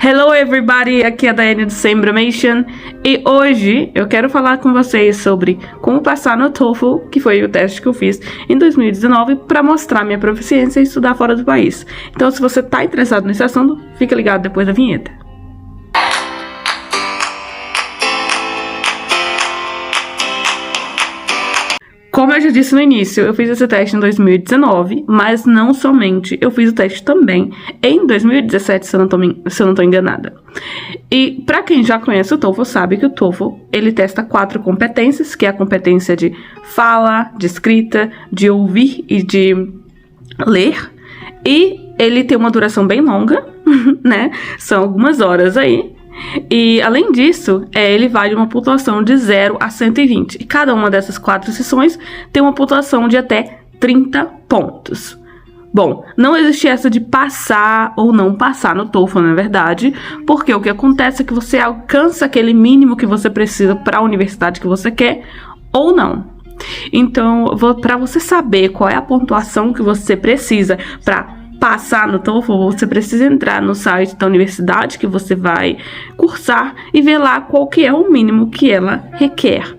Hello everybody, aqui é a Daiane do Sembramation e hoje eu quero falar com vocês sobre como passar no TOEFL, que foi o teste que eu fiz em 2019 para mostrar minha proficiência e estudar fora do país. Então, se você está interessado nesse assunto, fica ligado depois da vinheta. Como eu já disse no início, eu fiz esse teste em 2019, mas não somente, eu fiz o teste também em 2017, se eu não tô enganada. E para quem já conhece o TOEFL, sabe que o TOEFL, ele testa 4 competências, que é a competência de fala, de escrita, de ouvir e de ler. E ele tem uma duração bem longa, né? São algumas horas aí. E além disso, ele vale uma pontuação de 0 a 120. E cada uma dessas 4 sessões tem uma pontuação de até 30 pontos. Bom, não existe essa de passar ou não passar no TOEFL, na verdade, porque o que acontece é que você alcança aquele mínimo que você precisa para a universidade que você quer ou não. Então, para você saber qual é a pontuação que você precisa para passar no TOEFL, você precisa entrar no site da universidade que você vai cursar e ver lá qual que é o mínimo que ela requer.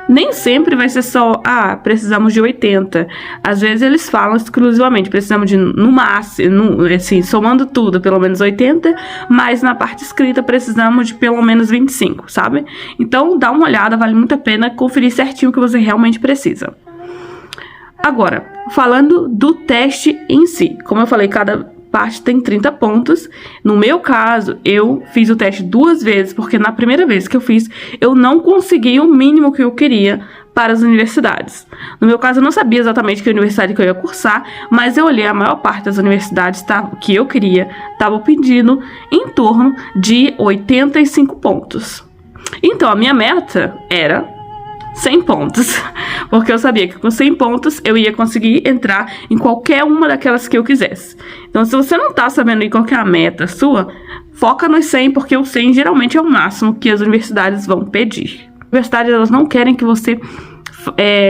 Nem sempre vai ser só, precisamos de 80. Às vezes eles falam exclusivamente, precisamos de, no máximo, assim, somando tudo, pelo menos 80, mas na parte escrita precisamos de pelo menos 25, sabe? Então, dá uma olhada, vale muito a pena conferir certinho o que você realmente precisa. Agora, falando do teste em si, como eu falei, cada parte tem 30 pontos. No meu caso, eu fiz o teste 2 vezes, porque na primeira vez que eu fiz, eu não consegui o mínimo que eu queria para as universidades. No meu caso, eu não sabia exatamente que universidade que eu ia cursar, mas eu olhei a maior parte das universidades que eu queria, estava pedindo em torno de 85 pontos. Então, a minha meta era 100 pontos, porque eu sabia que com 100 pontos eu ia conseguir entrar em qualquer uma daquelas que eu quisesse. Então, se você não tá sabendo qual que é a meta sua, foca nos 100, porque o 100 geralmente é o máximo que as universidades vão pedir. As universidades, elas não querem que você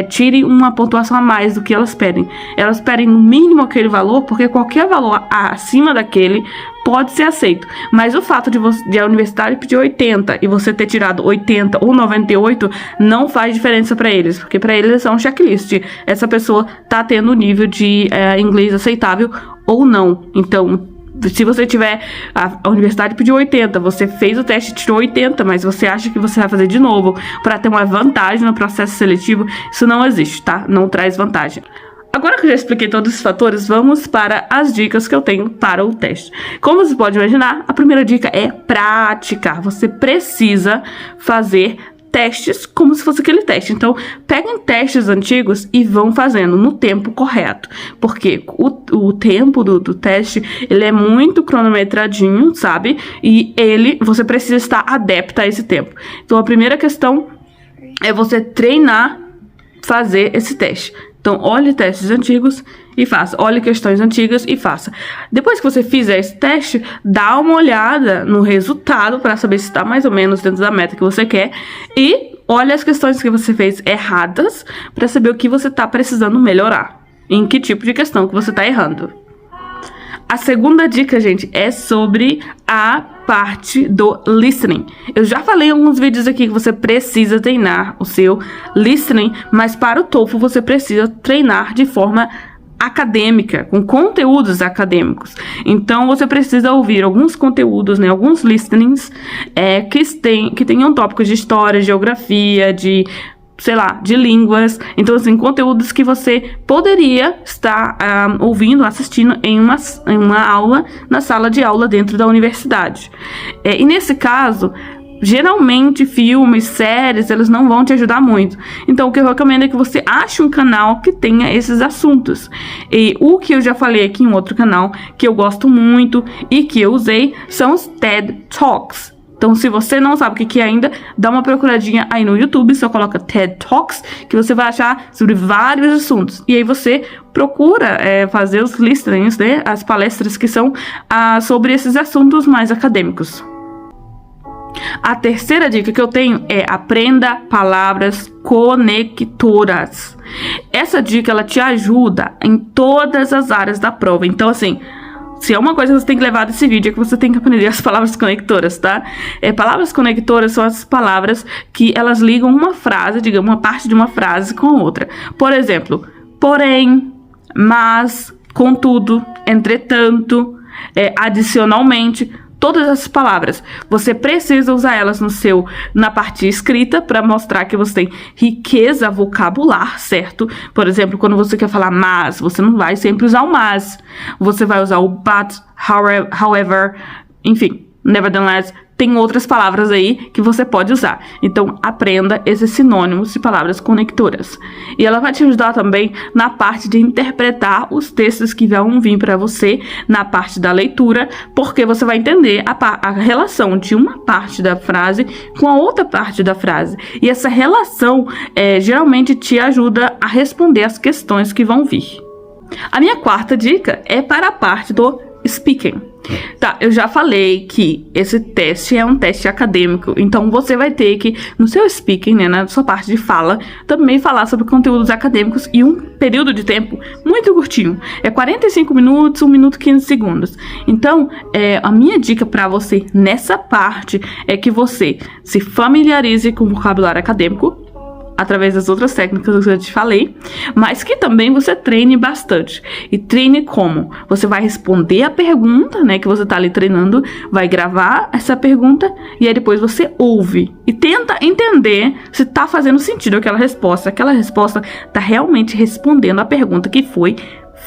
tire uma pontuação a mais do que elas pedem. Elas pedem no mínimo aquele valor, porque qualquer valor acima daquele pode ser aceito. Mas o fato de a universidade pedir 80 e você ter tirado 80 ou 98 não faz diferença para eles, porque para eles é um checklist. Essa pessoa tá tendo um nível de inglês aceitável ou não. Então, se você tiver, a universidade pediu 80, você fez o teste e tirou 80, mas você acha que você vai fazer de novo para ter uma vantagem no processo seletivo, isso não existe, tá? Não traz vantagem. Agora que eu já expliquei todos os fatores, vamos para as dicas que eu tenho para o teste. Como você pode imaginar, a primeira dica é praticar. Você precisa fazer testes como se fosse aquele teste. Então, peguem testes antigos e vão fazendo no tempo correto. Porque o tempo do teste, ele é muito cronometradinho, sabe? E você precisa estar adepto a esse tempo. Então, a primeira questão é você treinar fazer esse teste. Então, olhe testes antigos e faça. Olhe questões antigas e faça. Depois que você fizer esse teste, dá uma olhada no resultado para saber se está mais ou menos dentro da meta que você quer. E olhe as questões que você fez erradas para saber o que você está precisando melhorar. Em que tipo de questão que você está errando. A segunda dica, gente, é sobre a parte do listening. Eu já falei em alguns vídeos aqui que você precisa treinar o seu listening, mas para o TOEFL você precisa treinar de forma acadêmica, com conteúdos acadêmicos. Então, você precisa ouvir alguns conteúdos, né, alguns listenings que tenham tópicos de história, geografia, de línguas. Então, assim, conteúdos que você poderia estar ouvindo, assistindo em uma aula, na sala de aula dentro da universidade. E nesse caso, geralmente filmes, séries, eles não vão te ajudar muito. Então, o que eu recomendo é que você ache um canal que tenha esses assuntos. E o que eu já falei aqui em outro canal, que eu gosto muito e que eu usei, são os TED Talks. Então, se você não sabe o que é ainda, dá uma procuradinha aí no YouTube, só coloca TED Talks, que você vai achar sobre vários assuntos. E aí você procura fazer os listenings, né, as palestras que são sobre esses assuntos mais acadêmicos. A terceira dica que eu tenho é aprenda palavras conectoras. Essa dica, ela te ajuda em todas as áreas da prova. Então, assim, Se é uma coisa que você tem que levar desse vídeo, é que você tem que aprender as palavras conectoras, tá? Palavras conectoras são as palavras que elas ligam uma frase, digamos, uma parte de uma frase com a outra. Por exemplo, porém, mas, contudo, entretanto, adicionalmente. Todas essas palavras, você precisa usar elas na parte escrita para mostrar que você tem riqueza vocabular, certo? Por exemplo, quando você quer falar mas, você não vai sempre usar o mas. Você vai usar o but, however, enfim, nevertheless. Tem outras palavras aí que você pode usar. Então, aprenda esses sinônimos de palavras conectoras. E ela vai te ajudar também na parte de interpretar os textos que vão vir para você na parte da leitura, porque você vai entender a relação de uma parte da frase com a outra parte da frase. E essa relação geralmente te ajuda a responder as questões que vão vir. A minha quarta dica é para a parte do speaking. Tá, eu já falei que esse teste é um teste acadêmico, então você vai ter que, no seu speaking, né, na sua parte de fala, também falar sobre conteúdos acadêmicos e um período de tempo muito curtinho. 45 minutos, 1 minuto e 15 segundos. Então, a minha dica para você nessa parte é que você se familiarize com o vocabulário acadêmico, através das outras técnicas que eu te falei, mas que também você treine bastante. E treine como? Você vai responder a pergunta, né, que você tá ali treinando, vai gravar essa pergunta, e aí depois você ouve. E tenta entender se tá fazendo sentido aquela resposta tá realmente respondendo a pergunta que foi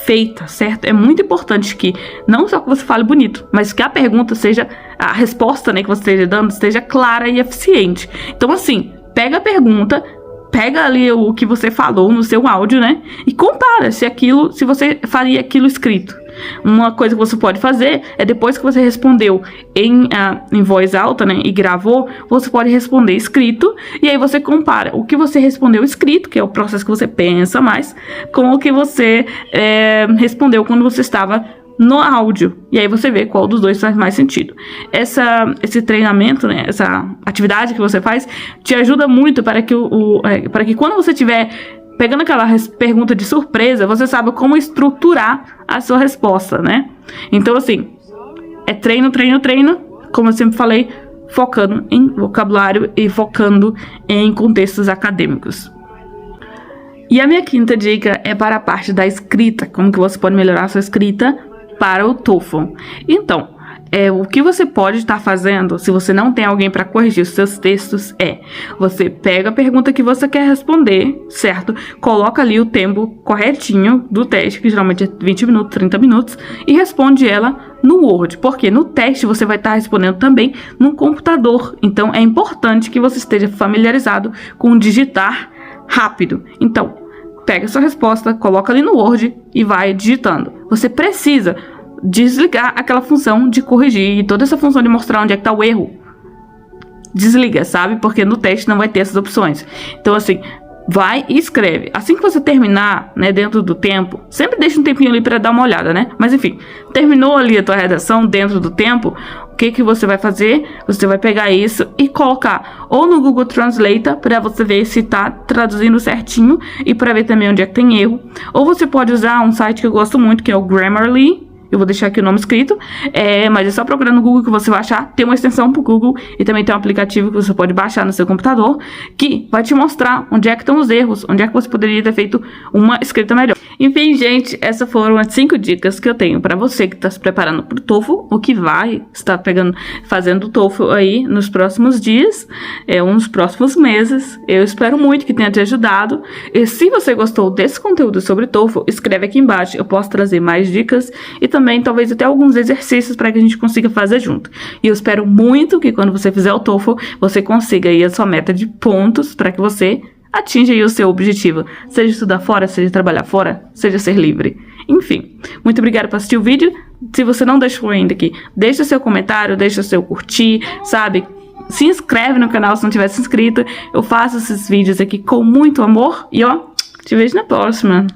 feita, certo? É muito importante que não só que você fale bonito, mas que a pergunta seja, a resposta, né, que você esteja dando, esteja clara e eficiente. Então, assim, pega a pergunta, pega ali o que você falou no seu áudio, né? E compara se você faria aquilo escrito. Uma coisa que você pode fazer é, depois que você respondeu em voz alta, né? E gravou, você pode responder escrito. E aí você compara o que você respondeu escrito, que é o processo que você pensa mais, com o que você respondeu quando você estava no áudio, e aí você vê qual dos dois faz mais sentido. Esse treinamento, né, essa atividade que você faz, te ajuda muito para que quando você estiver pegando aquela pergunta de surpresa, você saiba como estruturar a sua resposta, né? Então, assim, é treino, como eu sempre falei, focando em vocabulário e focando em contextos acadêmicos. E a minha quinta dica é para a parte da escrita, como que você pode melhorar a sua escrita para o TOEFL. Então, o que você pode estar fazendo, se você não tem alguém para corrigir os seus textos, você pega a pergunta que você quer responder, certo? Coloca ali o tempo corretinho do teste, que geralmente é 20 minutos, 30 minutos, e responde ela no Word, porque no teste você vai estar respondendo também no computador. Então, é importante que você esteja familiarizado com digitar rápido. Então, pega a sua resposta, coloca ali no Word e vai digitando. Você precisa desligar aquela função de corrigir e toda essa função de mostrar onde é que está o erro. Desliga, sabe? Porque no teste não vai ter essas opções. Então, assim, vai e escreve. Assim que você terminar, né, dentro do tempo, sempre deixa um tempinho ali para dar uma olhada, né? Mas enfim, terminou ali a tua redação dentro do tempo, o que que você vai fazer? Você vai pegar isso e colocar ou no Google Translator para você ver se tá traduzindo certinho e para ver também onde é que tem erro. Ou você pode usar um site que eu gosto muito, que é o Grammarly. Eu vou deixar aqui o nome escrito, mas é só procurar no Google que você vai achar. Tem uma extensão pro Google e também tem um aplicativo que você pode baixar no seu computador, que vai te mostrar onde é que estão os erros, onde é que você poderia ter feito uma escrita melhor. Enfim, gente, essas foram as 5 dicas que eu tenho para você que está se preparando pro TOEFL, ou que vai estar fazendo o TOEFL aí nos próximos dias, nos próximos meses. Eu espero muito que tenha te ajudado. E se você gostou desse conteúdo sobre TOEFL, escreve aqui embaixo, eu posso trazer mais dicas e também talvez até alguns exercícios para que a gente consiga fazer junto. E eu espero muito que quando você fizer o TOEFL, você consiga aí a sua meta de pontos para que você atinja aí o seu objetivo. Seja estudar fora, seja trabalhar fora, seja ser livre. Enfim, muito obrigada por assistir o vídeo. Se você não deixou ainda aqui, deixa seu comentário, deixa seu curtir, sabe? Se inscreve no canal se não tiver se inscrito. Eu faço esses vídeos aqui com muito amor e ó, te vejo na próxima.